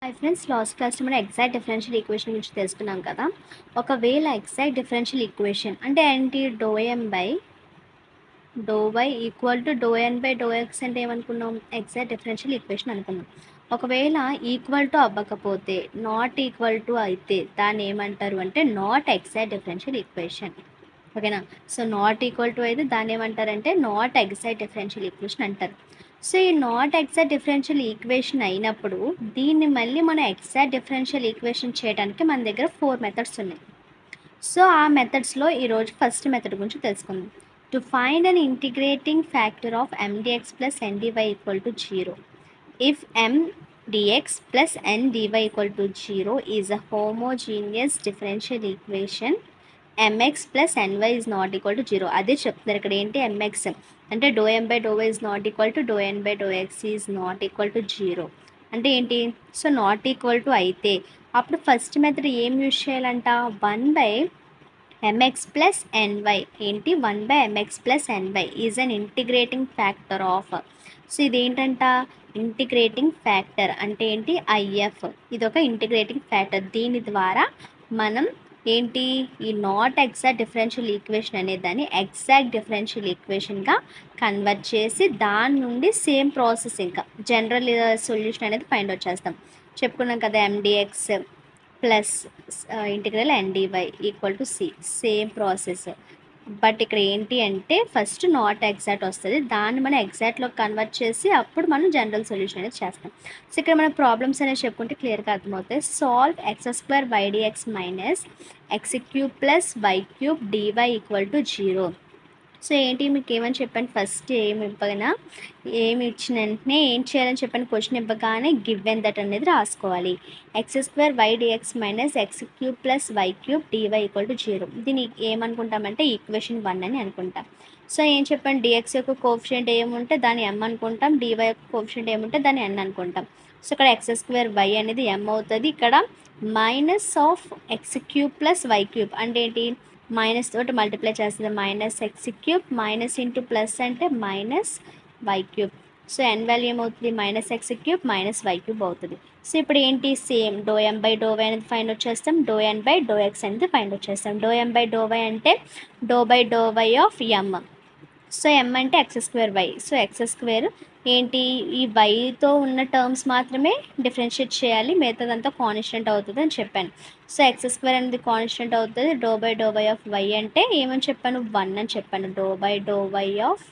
Hi friends, last క్లాస్లో మనం exact differential equation గురించి తెలుసుకున్నాం కదా. ఒకవేళ ఎగ్జాక్ట్ డిఫరెన్షియల్ ఈక్వేషన్ అంటే ఏంటి, do equal to do N by do x అంటే ఏమనుకున్నాం, ఎగ్జాక్ట్ డిఫరెన్షియల్ ఈక్వేషన్ అనుకున్నాం. ఒకవేళ ఈక్వల్ టు అవ్వకపోతే, నాట్ ఈక్వల్ టు అయితే దాన్ని ఏమంటారు అంటే నాట్ ఎగ్జాక్ట్ డిఫరెన్షియల్ ఈక్వేషన్. ఓకేనా. సో నాట్ ఈక్వల్ టు అయితే దాన్ని ఏమంటారంటే నాట్ ఎగ్జాక్ట్ డిఫరెన్షియల్ ఈక్వేషన్ అంటారు. సో ఈ నాట్ ఎగ్జాక్ట్ డిఫరెన్షియల్ ఈక్వేషన్ అయినప్పుడు దీన్ని మళ్ళీ మనం ఎగ్జాక్ట్ డిఫరెన్షియల్ ఈక్వేషన్ చేయడానికి మన దగ్గర 4 మెథడ్స్ ఉన్నాయి. సో ఆ మెథడ్స్లో ఈరోజు ఫస్ట్ మెథడ్ గురించి తెలుసుకుందాం. To find an integrating factor of mdx plus ndy equal to 0 if mdx plus ndy equal to 0 is a homogeneous differential equation mx plus ny is not equal to 0. అదే చెప్తున్నారు ఇక్కడ. ఏంటి mx అంటే do M by do y is not equal to do N by do x is not equal to 0 అంటే ఏంటి. So not equal to అయితే అప్పుడు first method ఏం యూజ్ చేయాలంట, 1 బై ఎంఎక్స్ ప్లస్ ఎన్వై. ఏంటి, 1 by MX plus NY is an integrating factor of. So ఇదేంటంట, integrating factor అంటే ఏంటి, ఐఎఫ్. ఇది ఒక ఇంటిగ్రేటింగ్ ఫ్యాక్టర్. దీని ద్వారా మనం ఏంటి, ఈ నాట్ ఎగ్జాక్ట్ డిఫరెన్షియల్ ఈక్వేషన్ అనే దాన్ని ఎగ్జాక్ట్ డిఫరెన్షియల్ ఈక్వేషన్గా కన్వర్ట్ చేసి దాని నుండి సేమ్ ప్రాసెస్ ఇంకా జనరల్ సొల్యూషన్ అనేది ఫైండ్ అవుట్ చేస్తాం. చెప్పుకున్నాం కదా, m dx plus integral n dy equal to C, same process. But ఇక్కడ ఏంటి అంటే ఫస్ట్ నాట్ ఎగ్జాక్ట్ వస్తుంది, దాన్ని మనం ఎగ్జాక్ట్లో కన్వర్ట్ చేసి అప్పుడు మనం జనరల్ సొల్యూషన్ అనేది చేస్తాం. సో ఇక్కడ మనం ప్రాబ్లమ్స్ అనేది చెప్పుకుంటే క్లియర్గా అర్థమవుతాయి. Solve x² ydx minus x³ plus y³ dy equal to 0. So ఏంటి మీకు ఏమని చెప్పాను, ఫస్ట్ ఏమి ఇవ్వగానే ఏమి ఇచ్చిన వెంటనే ఏం చేయాలని చెప్పాను, క్వశ్చన్ ఇవ్వగానే గివెన్ దట్ అనేది రాసుకోవాలి. x² ydx minus x³ plus y³ dy equal to 0. దీన్ని ఏమనుకుంటామంటే ఈక్వేషన్ 1 అని అనుకుంటాం. సో ఏం చెప్పాను, dx యొక్క కోఎఫిషియంట్ ఏముంటే దాన్ని m అనుకుంటాం, dy యొక్క కోఎఫిషియంట్ ఏముంటే దాన్ని n అనుకుంటాం. సో ఇక్కడ x² y అనేది m అవుతుంది. ఇక్కడ minus of x³ plus y³ అంటే ఏంటి, మైనస్ తోటి మల్టిప్లై చేస్తుంది. Minus x³ minus into plus అంటే minus y³. So n value ఏమవుతుంది, మైనస్ x³ మైనస్ y³ అవుతుంది. సో ఇప్పుడు ఏంటి, same do M by do Y అనేది ఫైండ్ అవుట్ చేస్తాం, do N by do X అనేది ఫైండ్ అవుట్ చేస్తాం. Do M by do why అంటే do by do why of M. So M అంటే x²y. So x² ఏంటి, ఈ వైతో ఉన్న terms మాత్రమే డిఫరెన్షియేట్ చేయాలి, మిగతాదంతా కాన్స్టెంట్ అవుతుంది అని చెప్పాను. సో x² అనేది కాన్స్టెంట్ అవుతుంది. Do by do why of y అంటే ఏమని చెప్పాను, 1 అని చెప్పాను. Do by do why of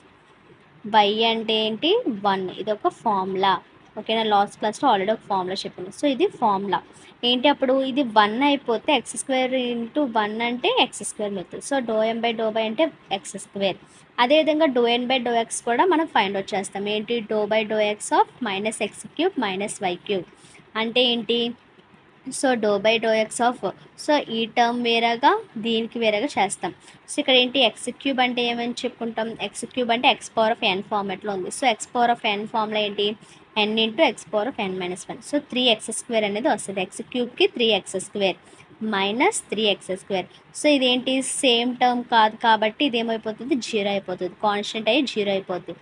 y అంటే ఏంటి, 1. ఇది ఒక ఫార్ములా. ఓకేనా, లాస్ట్ క్లాస్లో ఆల్రెడీ ఒక ఫార్ములా చెప్పాను. సో ఇది ఫార్ములా ఏంటి, అప్పుడు ఇది 1 అయిపోతే x² ఇంటూ 1 అంటే x² అవుతుంది. So do M by do why అంటే x². అదేవిధంగా do N by do x కూడా మనం ఫైండ్ అవుట్ చేస్తాం. ఏంటి, do by do x of minus x³ minus y³ అంటే ఏంటి, so do by do x of, so ఈ టర్మ్ వేరేగా దీనికి వేరేగా చేస్తాం. సో ఇక్కడ ఏంటి, x³ అంటే ఏమని చెప్పుకుంటాం, x³ అంటే x⁴n ఫార్మాట్లో ఉంది. సో x⁴n ఫార్ములా ఏంటి, n into x⁴n-1. So 3x² అనేది వస్తుంది. x³ 3x² minus 3x². So ఇదేంటి, సేమ్ టర్మ్ కాదు కాబట్టి ఇదేమైపోతుంది, 0 అయిపోతుంది. కాన్స్టెంట్ అయ్యి 0 అయిపోతుంది.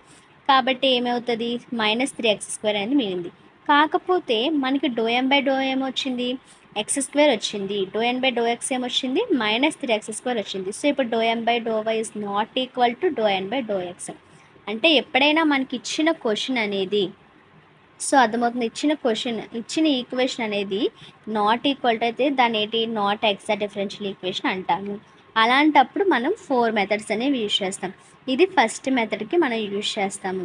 కాబట్టి ఏమవుతుంది, మైనస్ 3x² అనేది మిగిలింది. కాకపోతే మనకి డో ఎం బై డో ఏమొచ్చింది, x² వచ్చింది. Do N by do x ఏమొచ్చింది, మైనస్ 3x² వచ్చింది. సో ఇప్పుడు do M by do y is not equal to do N by do x. అంటే ఎప్పుడైనా మనకి ఇచ్చిన క్వశ్చన్ అనేది, సో అర్థమవుతుంది, ఇచ్చిన ఈక్వేషన్ అనేది నాట్ ఈక్వల్ టు అయితే దాని ఏంటి, నాట్ ఎగ్జాక్ట్ డిఫరెన్షియల్ ఈక్వేషన్ అంటాము. అలాంటప్పుడు మనం 4 మెథడ్స్ అనేవి యూజ్ చేస్తాం. ఇది ఫస్ట్ మెథడ్కి మనం యూజ్ చేస్తాము.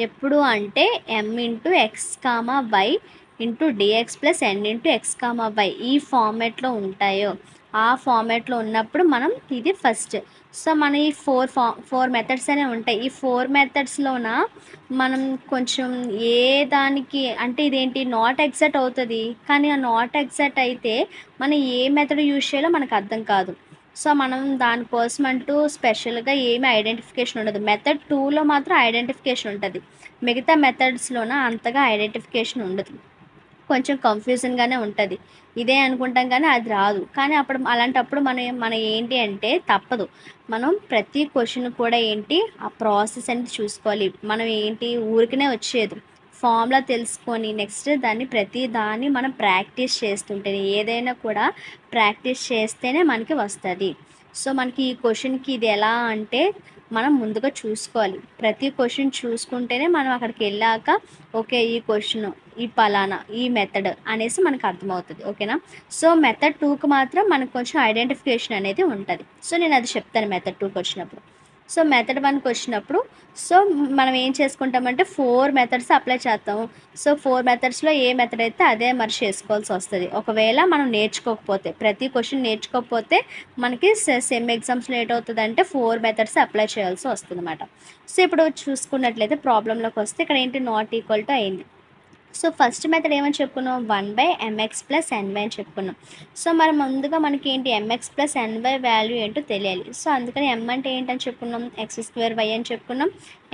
ఎప్పుడు అంటే m into x comma y into dx plus n into x comma y ఈ ఫార్మాట్లో ఉంటాయో ఆ ఫార్మాట్లో ఉన్నప్పుడు మనం ఇది ఫస్ట్. సో మన ఈ 4 మెథడ్స్ అనేవి ఉంటాయి. ఈ 4 మెథడ్స్లోన మనం కొంచెం ఏ దానికి అంటే ఇదేంటి నాట్ ఎగ్జాక్ట్ అవుతుంది, కానీ ఆ నాట్ ఎగ్జాక్ట్ అయితే మనం ఏ మెథడ్ యూజ్ చేయాలో మనకు అర్థం కాదు. సో మనం దానికోసం అంటూ స్పెషల్గా ఏమీ ఐడెంటిఫికేషన్ ఉండదు. మెథడ్ 2లో మాత్రం ఐడెంటిఫికేషన్ ఉంటుంది, మిగతా మెథడ్స్లోన అంతగా ఐడెంటిఫికేషన్ ఉండదు. కొంచెం కన్ఫ్యూజన్గానే ఉంటుంది. ఇదే అనుకుంటాం కానీ అది రాదు. కానీ అలాంటప్పుడు మన ఏంటి అంటే తప్పదు, మనం ప్రతి క్వశ్చన్ కూడా ఏంటి ఆ ప్రాసెస్ అనేది చూసుకోవాలి. మనం ఏంటి ఊరికనే వచ్చేది ఫార్ములా తెలుసుకొని నెక్స్ట్ ప్రతి దాన్ని మనం ప్రాక్టీస్ చేస్తుంటే ఏదైనా కూడా ప్రాక్టీస్ చేస్తేనే మనకి వస్తుంది. సో మనకి ఈ క్వశ్చన్కి ఇది ఎలా అంటే మనం ముందుగా చూసుకోవాలి. ప్రతి క్వశ్చన్ చూసుకుంటేనే మనం అక్కడికి వెళ్ళాక ఓకే ఈ క్వశ్చన్ ఈ పలానా ఈ మెథడ్ అనేసి మనకు అర్థమవుతుంది. ఓకేనా. సో మెథడ్ 2కి మాత్రం మనకు కొంచెం ఐడెంటిఫికేషన్ అనేది ఉంటుంది. సో నేను అది చెప్తాను మెథడ్ 2కి వచ్చినప్పుడు. సో మెథడ్ 1కి వచ్చినప్పుడు సో మనం ఏం చేసుకుంటామంటే 4 మెథడ్స్ అప్లై చేస్తాము. సో 4 మెథడ్స్లో ఏ మెథడ్ అయితే అదే మరి చేసుకోవాల్సి వస్తుంది. ఒకవేళ మనం నేర్చుకోకపోతే ప్రతి క్వశ్చన్ నేర్చుకోకపోతే మనకి సెమ్ ఎగ్జామ్స్లో ఏటవుతుందంటే 4 మెథడ్స్ అప్లై చేయాల్సి వస్తుంది అన్నమాట. సో ఇప్పుడు చూసుకున్నట్లయితే ప్రాబ్లంలోకి వస్తే ఇక్కడ ఏంటి నాట్ ఈక్వల్ టు అయింది. సో ఫస్ట్ మెథడ్ ఏమని చెప్పుకున్నాం 1/mx + ny అని చెప్పుకున్నాం. సో మరి ముందుగా మనకి ఏంటి mx + ny వాల్యూ ఏంటో తెలియాలి. సో అందుకని m అంటే ఏంటని చెప్పుకున్నాం x² y అని చెప్పుకున్నాం.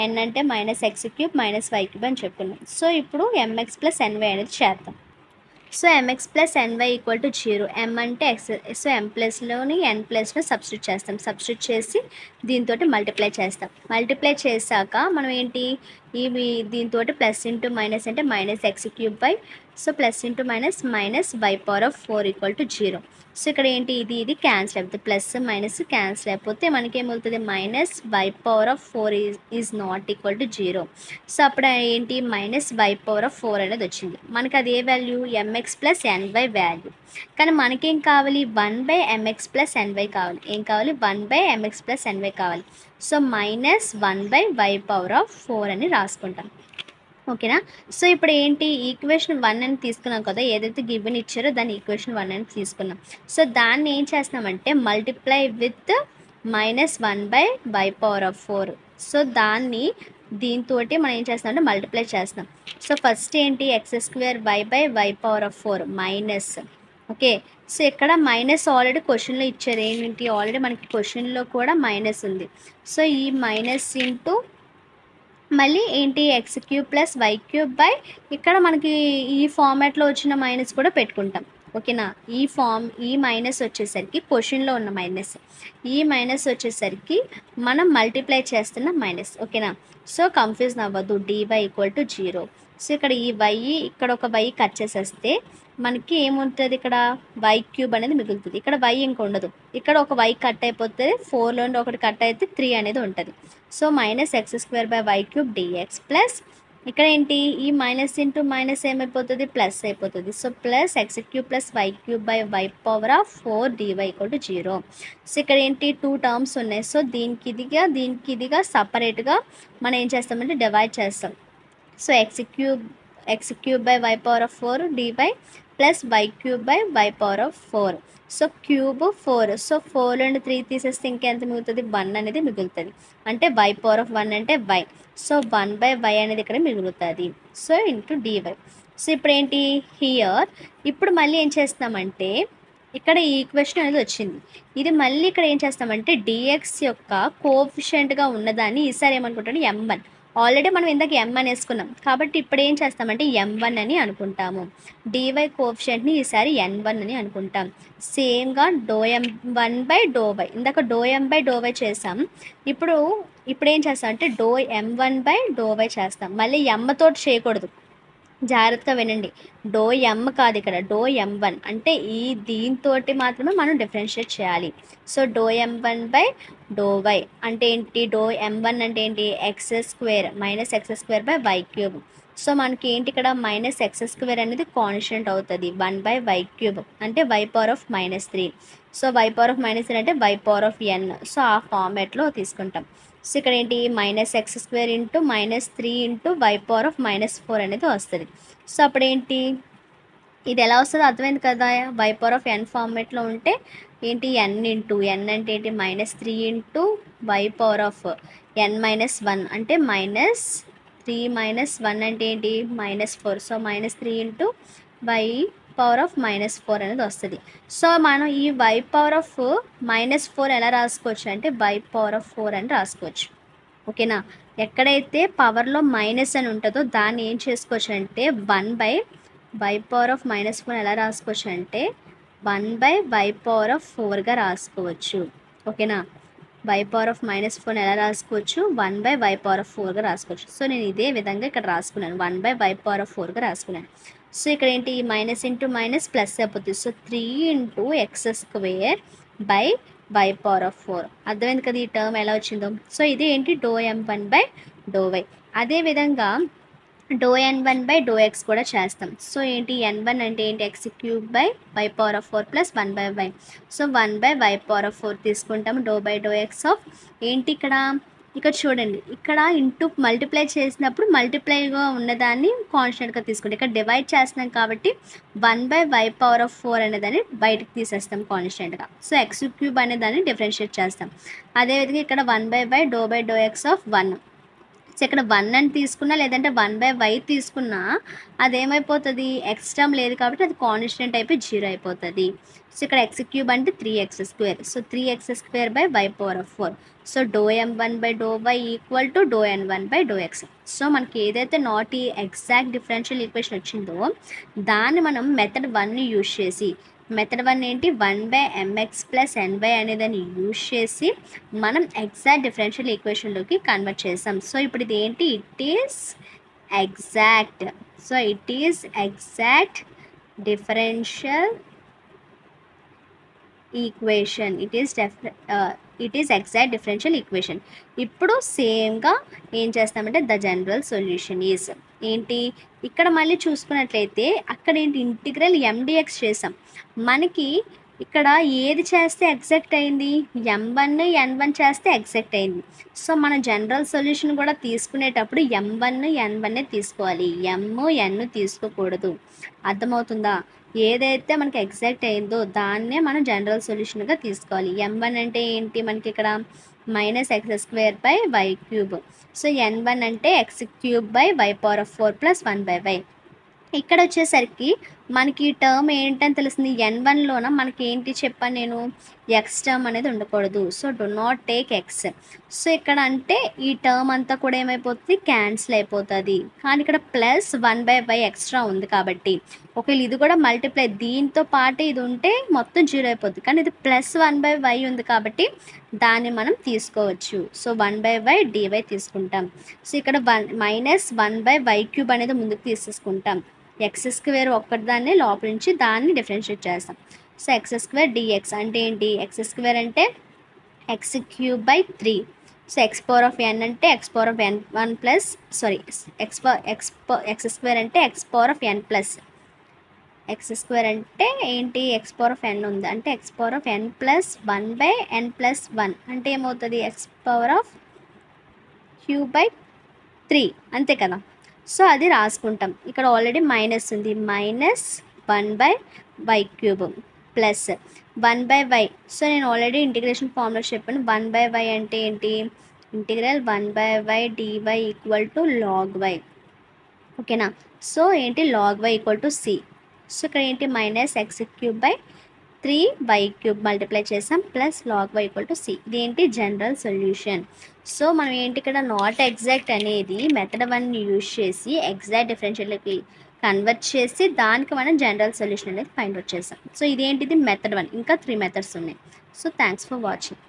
n అంటే -x³ - y³ అని చెప్పుకున్నాం. సో ఇప్పుడు mx + ny అనేది చేద్దాం. So mx + ny = 0. m అంటే x. సో m ప్లస్లోని n ప్లస్లో సబ్స్టిట్యూట్ చేస్తాం. సబ్స్టిట్యూట్ చేసి దీంతో మల్టిప్లై చేస్తాం. మల్టిప్లై చేశాక మనం ఏంటి ఇవి దీంతో ప్లస్ ఇంటూ మైనస్ అంటే -x³y. So plus into minus -y⁴ = 0. So ఇక్కడ ఏంటి ఇది క్యాన్సిల్ అయిపోతుంది. ప్లస్ మైనస్ క్యాన్సిల్ అయిపోతే మనకేమవుతుంది -y⁴ is not equal to 0. So అప్పుడు ఏంటి -y⁴ అనేది వచ్చింది. మనకి అది ఏ వాల్యూ mx + ny వాల్యూ. కానీ మనకేం కావాలి 1/mx + ny కావాలి. ఏం కావాలి 1/mx + ny కావాలి. సో -1/y⁴ అని రాసుకుంటాం. ఓకేనా. సో ఇప్పుడు ఏంటి ఈక్వేషన్ 1 అని తీసుకున్నాం కదా, ఏదైతే గివెన్ ఇచ్చారో దాన్ని ఈక్వేషన్ 1 అని తీసుకున్నాం. సో దాన్ని ఏం చేస్తున్నామంటే మల్టిప్లై విత్ -1/y⁴. సో దాన్ని దీంతో మనం ఏం చేస్తామంటే మల్టిప్లై చేస్తాం. సో ఫస్ట్ ఏంటి x²y/y⁴ మైనస్. ఓకే. సో ఇక్కడ మైనస్ ఆల్రెడీ క్వశ్చన్లో ఇచ్చారు. ఏంటి ఆల్రెడీ మనకి క్వశ్చన్లో కూడా మైనస్ ఉంది. సో ఈ మైనస్ ఇంటూ మళ్ళీ ఏంటి x³ + y³ ఇక్కడ మనకి ఈ ఫార్మాట్లో వచ్చిన మైనస్ కూడా పెట్టుకుంటాం. ఓకేనా. ఈ మైనస్ వచ్చేసరికి క్వశ్చన్లో ఉన్న మైనస్, ఈ మైనస్ వచ్చేసరికి మనం మల్టిప్లై చేస్తున్న మైనస్. ఓకేనా. సో కన్ఫ్యూజన్ అవ్వద్దు. dy = 0. సో ఇక్కడ ఈ y ఇక్కడ ఒక y కట్ చేసేస్తే మనకి ఏముంటుంది ఇక్కడ y³ అనేది మిగులుతుంది. ఇక్కడ y ఇంక ఉండదు. ఇక్కడ ఒక y కట్ అయిపోతుంది. 4లో ఒకటి కట్ అయితే 3 అనేది ఉంటుంది. సో -x² dx ప్లస్ ఇక్కడ ఏంటి ఈ మైనస్ ఇంటూ మైనస్ ఏమైపోతుంది ప్లస్ అయిపోతుంది. So plus x³ + y³ dy = 0. So ఇక్కడ ఏంటి 2 టర్మ్స్ ఉన్నాయి. సో దీనికి ఇదిగా సపరేట్గా మనం ఏం చేస్తామంటే డివైడ్ చేస్తాం. So x³ y⁴ dy plus y³ y⁴. So cube 4. So 4 నుండి 3 తీసేస్తే ఇంకెంత మిగులుతుంది 1 అనేది మిగులుతుంది. అంటే y⁴ అంటే y. సో 1/y అనేది ఇక్కడ మిగులుతుంది. So into dy. సో ఇప్పుడు ఏంటి హియర్ ఇప్పుడు మళ్ళీ ఏం చేస్తామంటే ఇక్కడ ఈ ఈక్వేషన్ అనేది వచ్చింది. ఇది మళ్ళీ ఇక్కడ ఏం చేస్తామంటే dx యొక్క కోఎఫిషియంట్గా ఉన్నదాన్ని ఈసారి ఏమనుకుంటాను m1. ఆల్రెడీ మనం ఇందాక m అని వేసుకున్నాం కాబట్టి ఇప్పుడు ఏం చేస్తామంటే m1 అని అనుకుంటాము. dy కోఎఫిషియంట్ని ఈసారి n1 అని అనుకుంటాం. సేమ్గా m1/y. ఇందాక m/y చేసాం. ఇప్పుడు ఏం చేస్తాం అంటే m1/y చేస్తాం. మళ్ళీ m తోటి చేయకూడదు. జాగ్రత్తగా వినండి. m కాదు ఇక్కడ m1 అంటే ఈ దీంతో మాత్రమే మనం డిఫరెన్షియేట్ చేయాలి. సో m1/y అంటే ఏంటి m1 అంటే ఏంటి x² -x²/y³. సో మనకి ఏంటి ఇక్కడ -x² అనేది కాన్స్టెంట్ అవుతుంది 1/y³ అంటే y⁻−3. సో y⁻−3 అంటే y⁻n. సో ఆ ఫార్మాట్లో తీసుకుంటాం. సో ఇక్కడ ఏంటి -x² ఇంటూ -3 ఇంటూ y⁻−4 అనేది వస్తుంది. సో అప్పుడేంటి ఇది ఎలా వస్తుందో అర్థమైంది కదా. y⁻n ఫార్మేట్లో ఉంటే ఏంటి n ఇంటూ n అంటే ఏంటి -3 ఇంటూ y⁻n-1 అంటే -3 - 1 అంటే ఏంటి -4. సో -3 ఇంటూ y⁻−4 అనేది వస్తుంది. సో మనం ఈ y⁻−4 ఎలా రాసుకోవచ్చు అంటే y⁻4 అని రాసుకోవచ్చు. ఓకేనా. ఎక్కడైతే పవర్లో మైనస్ అని ఉంటుందో దాన్ని ఏం చేసుకోవచ్చు అంటే 1/y⁻−4 ఎలా రాసుకోవచ్చు అంటే 1/y⁻4గా రాసుకోవచ్చు. ఓకేనా. y పవర్ ఆఫ్ -4 ఎలా రాసుకోవచ్చు 1/y/4గా రాసుకోవచ్చు. సో నేను ఇదే విధంగా ఇక్కడ రాసుకున్నాను 1/y/4గా రాసుకున్నాను. సో ఇక్కడ ఏంటి మైనస్ ఇంటూ మైనస్ ప్లస్ అయిపోతుంది. సో 3 × x² / y/4 అర్థమైంది కదా ఈ టర్మ్ ఎలా వచ్చిందో. సో ఇది ఏంటి ∂M1/∂y. అదేవిధంగా ∂N1/∂x కూడా చేస్తాం. సో ఏంటి n1 అంటే ఏంటి x³ / y/4 + 1/y. So 1/y/4 తీసుకుంటాము ∂x ఆఫ్ ఏంటి ఇక్కడ చూడండి ఇక్కడ ఇంటూ మల్టిప్లై చేసినప్పుడు మల్టిప్లైగా ఉన్నదాన్ని కాన్స్టెంట్గా తీసుకుంటాం. ఇక్కడ డివైడ్ చేస్తున్నాం కాబట్టి 1/y/4 అనేదాన్ని బయటకు తీసేస్తాం కాన్స్టెంట్గా. సో x³ అనేదాన్ని డిఫరెన్షియేట్ చేస్తాం. అదేవిధంగా ఇక్కడ 1/y ∂x ఆఫ్ 1. సో ఇక్కడ 1 అని తీసుకున్నా లేదంటే 1/y తీసుకున్నా అదేమైపోతుంది x టర్మ్ లేదు కాబట్టి అది కాన్స్టెంట్ అయిపోయి 0 అయిపోతుంది. సో ఇక్కడ x³ అంటే 3x². So 3x²/y/4. So ∂M1/∂y = ∂N1/∂x. So మనకి ఏదైతే నాట్ ఈ ఎగ్జాక్ట్ డిఫరెన్షియల్ ఈక్వేషన్ వచ్చిందో దాన్ని మనం మెథడ్ 1ని యూజ్ చేసి మెథడ్ 1 ఏంటి 1/mx + ny అనేదాన్ని యూజ్ చేసి మనం ఎగ్జాక్ట్ డిఫరెన్షియల్ ఈక్వేషన్లోకి కన్వర్ట్ చేసాం. సో ఇప్పుడు ఇది ఏంటి it is exact. So it is exact differential equation. It is exact differential equation. ఇప్పుడు సేమ్గా ఏం చేస్తామంటే ద జనరల్ సొల్యూషన్ ఈజ్ ఏంటి ఇక్కడ మళ్ళీ చూసుకున్నట్లయితే అక్కడ ఏంటి ఇంటిగ్రల్ MDX చేసాం. మనకి ఇక్కడ ఏది చేస్తే ఎగ్జాక్ట్ అయింది M1 N1 చేస్తే ఎగ్జాక్ట్ అయింది. సో మన జనరల్ సొల్యూషన్ కూడా తీసుకునేటప్పుడు M1 N1 తీసుకోవాలి, M N తీసుకోకూడదు. అర్థమవుతుందా? ఏదైతే మనకి ఎగ్జాక్ట్ అయిందో దాన్నే మనం జనరల్ సొల్యూషన్గా తీసుకోవాలి. M1 అంటే ఏంటి మనకి ఇక్కడ -x² / y³. సో N1 అంటే x³ / y/4 + 1/y. ఇక్కడ వచ్చేసరికి మనకి ఈ టర్మ్ ఏంటని తెలుస్తుంది N1లోన మనకి ఏంటి చెప్పాను నేను ఎక్స్ టర్మ్ అనేది ఉండకూడదు. So do not take X. So ఇక్కడ అంటే ఈ టర్మ్ అంతా కూడా ఏమైపోతుంది క్యాన్సిల్ అయిపోతుంది. కానీ ఇక్కడ ప్లస్ 1/y ఎక్స్ట్రా ఉంది కాబట్టి ఒకవేళ ఇది కూడా మల్టిప్లై దీంతో పాటు ఇది ఉంటే మొత్తం 0 అయిపోతుంది. కానీ ఇది ప్లస్ 1/y ఉంది కాబట్టి దాన్ని మనం తీసుకోవచ్చు. సో 1/y dy తీసుకుంటాం. సో ఇక్కడ -1/y³ అనేది ముందుకు తీసేసుకుంటాం. x² ఒక్కదాన్ని లోపల నుంచి దాన్ని డిఫరెన్షియేట్ చేస్తాం. సో x² dx అంటే ఏంటి x² అంటే x³ / 3. సో x⁴n అంటే x⁴n1 ప్లస్ సారీ x² అంటే x⁴n ప్లస్ x² అంటే ఏంటి x⁴n ఉంది అంటే x⁴n ప్లస్ 1/n+1 అంటే ఏమవుతుంది x⁴3 అంతే కదా. సో అది రాసుకుంటాం. ఇక్కడ ఆల్రెడీ మైనస్ ఉంది -1/y³ ప్లస్ 1/y. సో నేను ఆల్రెడీ ఇంటిగ్రేషన్ ఫార్ములా చెప్పాను. 1/y అంటే ఏంటి integral 1/y dy = log y. ఓకేనా. సో ఏంటి log y = c. సో ఇక్కడ ఏంటి -x³ / 3y³ మల్టిప్లై చేసాం ప్లస్ log y = c. ఇదేంటి జనరల్ సొల్యూషన్. సో మనం ఏంటి ఇక్కడ నాట్ ఎగ్జాక్ట్ అనేది మెథడ్ 1ని యూజ్ చేసి ఎగ్జాక్ట్ డిఫరెన్షియల్కి కన్వర్ట్ చేసి దానికి మనం జనరల్ సొల్యూషన్ అనేది ఫైండ్ అవుట్ చేసాం. సో ఇదేంటిది మెథడ్ 1. ఇంకా 3 మెథడ్స్ ఉన్నాయి. So thanks for watching.